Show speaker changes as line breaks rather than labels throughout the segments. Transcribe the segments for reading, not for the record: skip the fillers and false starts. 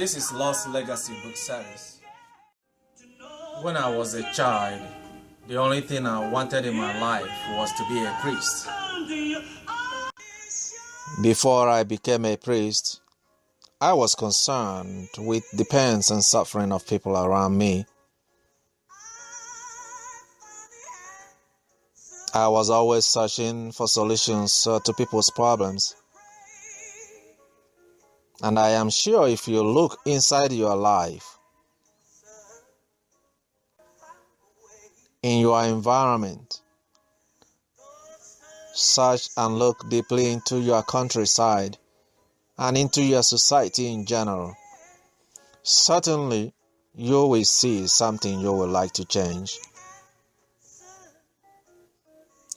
This is Lost Legacy Book Series. When I was a child, the only thing I wanted in my life was to be a priest. Before I became a priest, I was concerned with the pains and suffering of people around me. I was always searching for solutions to people's problems. And I am sure if you look inside your life, in your environment, search and look deeply into your countryside and into your society in general, certainly you will see something you would like to change.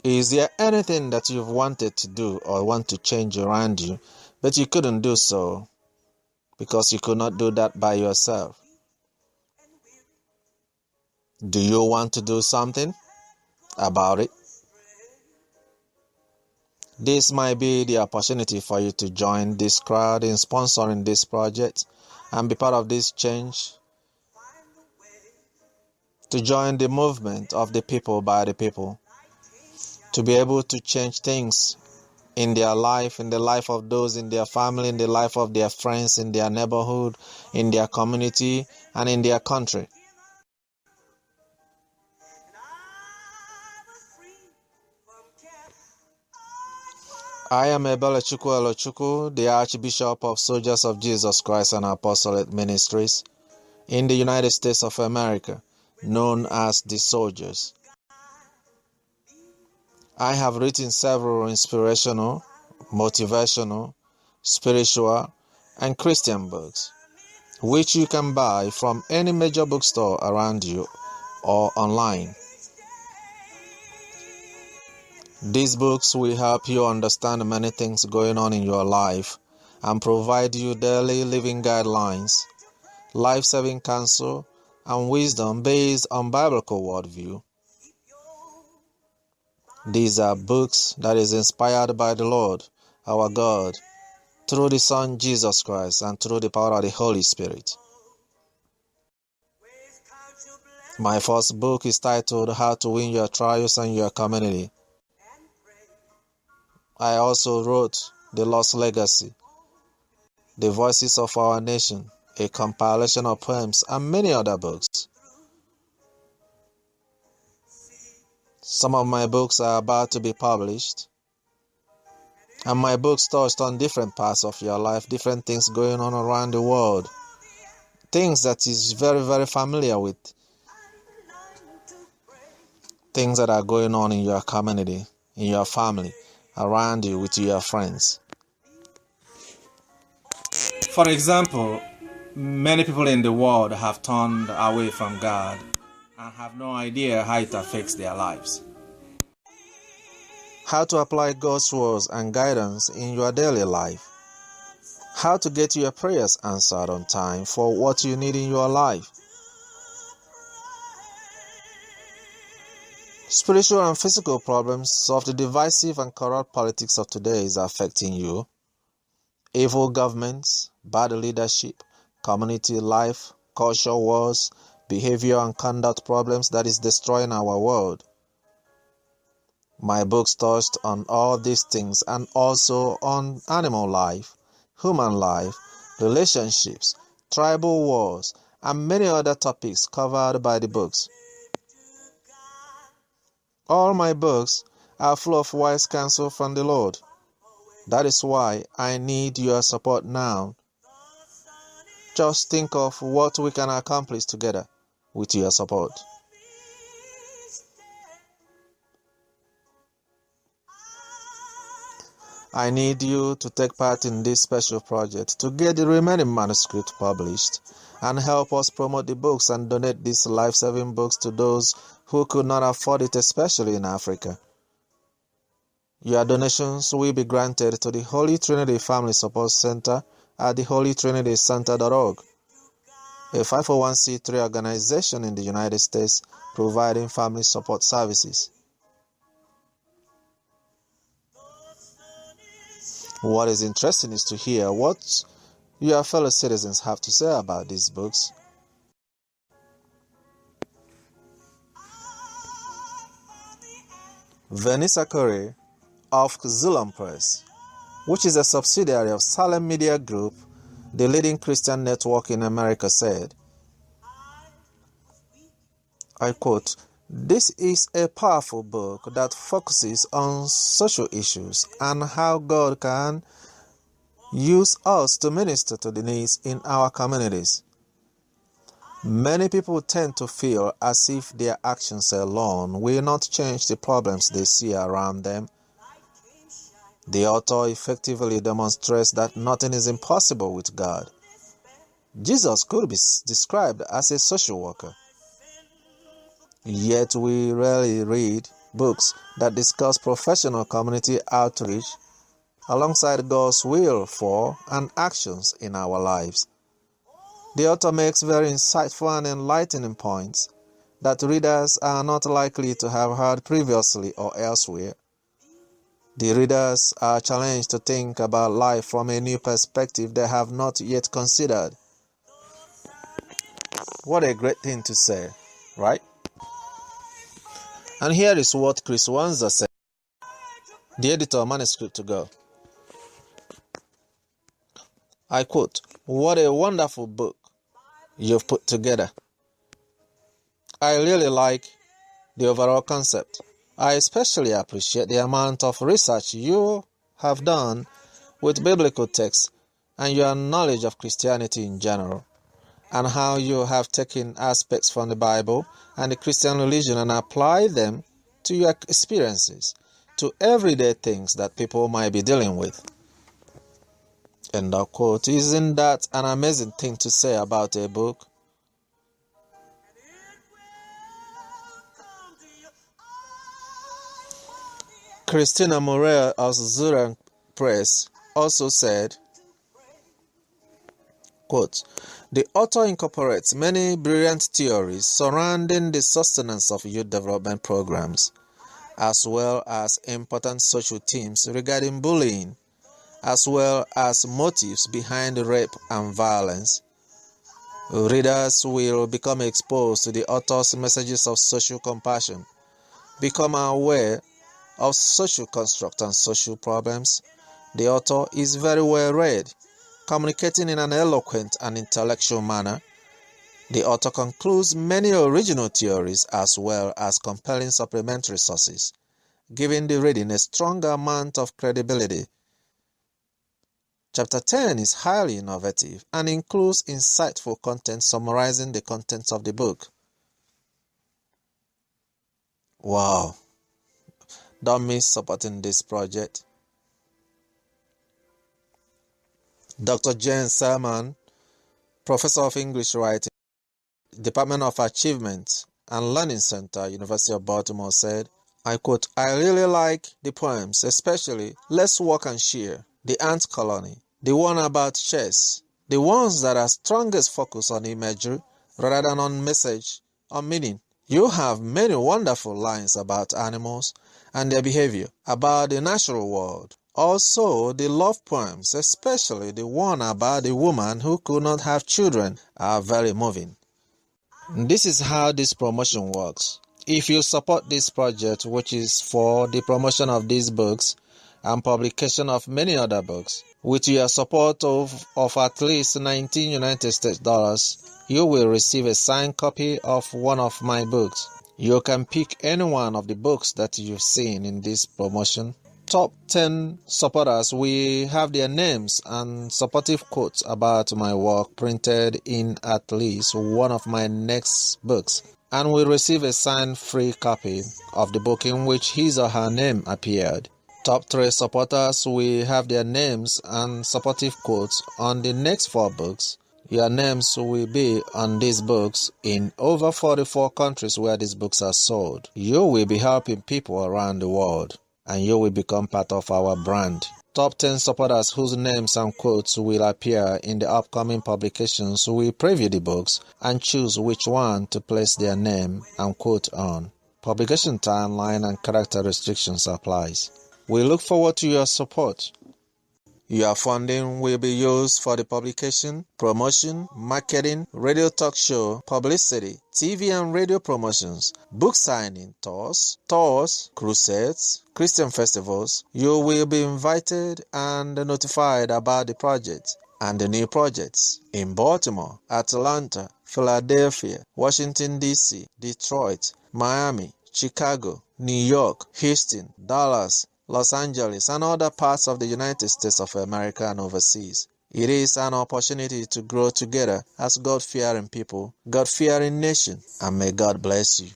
Is there anything that you've wanted to do or want to change around you, but you couldn't do so because you could not do that by yourself? Do you want to do something about it? This might be the opportunity for you to join this crowd in sponsoring this project and be part of this change, to join the movement of the people by the people, to be able to change things in their life, in the life of those in their family, in the life of their friends, in their neighborhood, in their community, and in their country. I am Ebelechukwu Elochukwu, the Archbishop of Soldiers of Jesus Christ and Apostolate Ministries in the United States of America, known as the Soldiers. I have written several inspirational, motivational, spiritual, and Christian books, which you can buy from any major bookstore around you or online. These books will help you understand many things going on in your life and provide you daily living guidelines, life-saving counsel, and wisdom based on biblical worldview. These are books that is inspired by the Lord, our God, through the Son Jesus Christ and through the power of the Holy Spirit. My first book is titled How to Win Your Trials and Your Community. I also wrote The Lost Legacy, The Voices of Our Nation, a compilation of poems, and many other books. Some of my books are about to be published, and my books touched on different parts of your life, different things going on around the world, things that is very, very familiar with, things that are going on in your community, in your family, around you, with your friends. For example, many people in the world have turned away from God and have no idea how it affects their lives. How to apply God's words and guidance in your daily life. How to get your prayers answered on time for what you need in your life. Spiritual and physical problems of the divisive and corrupt politics of today is affecting you. Evil governments, bad leadership, community life, culture wars, behavior and conduct problems that is destroying our world. My books touched on all these things and also on animal life, human life, relationships, tribal wars, and many other topics covered by the books. All my books are full of wise counsel from the Lord. That is why I need your support now. Just think of what we can accomplish together with your support. I need you to take part in this special project to get the remaining manuscript published and help us promote the books and donate these life-saving books to those who could not afford it, especially in Africa. Your donations will be granted to the Holy Trinity Family Support Center at theholytrinityscenter.org, a 501c3 organization in the United States providing family support services. What is interesting is to hear what your fellow citizens have to say about these books. Vanessa Corey of Xulon Press, which is a subsidiary of Salem Media Group, the leading Christian network in America, said, I quote, "This is a powerful book that focuses on social issues and how God can use us to minister to the needs in our communities. Many people tend to feel as if their actions alone will not change the problems they see around them. The author effectively demonstrates that nothing is impossible with God. Jesus could be described as a social worker. Yet we rarely read books that discuss professional community outreach alongside God's will for and actions in our lives. The author makes very insightful and enlightening points that readers are not likely to have heard previously or elsewhere. The readers are challenged to think about life from a new perspective they have not yet considered." What a great thing to say, right? And here is what Chris Wanzer said, the editor of Manuscript to Go. I quote, "What a wonderful book you've put together. I really like the overall concept. I especially appreciate the amount of research you have done with biblical texts and your knowledge of Christianity in general, and how you have taken aspects from the Bible and the Christian religion and applied them to your experiences, to everyday things that people might be dealing with." End of quote. Isn't that an amazing thing to say about a book? Christina Morel of Xulon Press also said, quote, "The author incorporates many brilliant theories surrounding the sustenance of youth development programs, as well as important social themes regarding bullying, as well as motives behind rape and violence. Readers will become exposed to the author's messages of social compassion, become aware of social construct and social problems. The author is very well read, communicating in an eloquent and intellectual manner. The author concludes many original theories as well as compelling supplementary sources, giving the reading a stronger amount of credibility. Chapter 10 is highly innovative and includes insightful content summarizing the contents of the book." Wow! Don't miss supporting this project. Dr. Jane Salmon, Professor of English Writing, Department of Achievement and Learning Center, University of Baltimore, said, I quote, "I really like the poems, especially Let's Walk and Share, The Ant Colony, the one about chess, the ones that are strongest focus on imagery rather than on message or meaning. You have many wonderful lines about animals and their behavior, about the natural world. Also, the love poems, especially the one about the woman who could not have children, are very moving." This is how this promotion works. If you support this project, which is for the promotion of these books and publication of many other books, with your support of at least $19 United States, you will receive a signed copy of one of my books. You can pick any one of the books that you've seen in this promotion. Top 10 supporters will have their names and supportive quotes about my work printed in at least one of my next books, and will receive a signed free copy of the book in which his or her name appeared. Top 3 supporters will have their names and supportive quotes on the next 4 books. Your names will be on these books in over 44 countries where these books are sold. You will be helping people around the world, and you will become part of our brand. Top 10 supporters whose names and quotes will appear in the upcoming publications will preview the books and choose which one to place their name and quote on. Publication timeline and character restrictions applies. We look forward to your support. Your funding will be used for the publication, promotion, marketing, radio talk show, publicity, TV and radio promotions, book signing, tours, crusades, Christian festivals. You will be invited and notified about the project and the new projects in Baltimore, Atlanta, Philadelphia, Washington, D.C., Detroit, Miami, Chicago, New York, Houston, Dallas, Los Angeles, and other parts of the United States of America and overseas. It is an opportunity to grow together as God-fearing people, God-fearing nation, and may God bless you.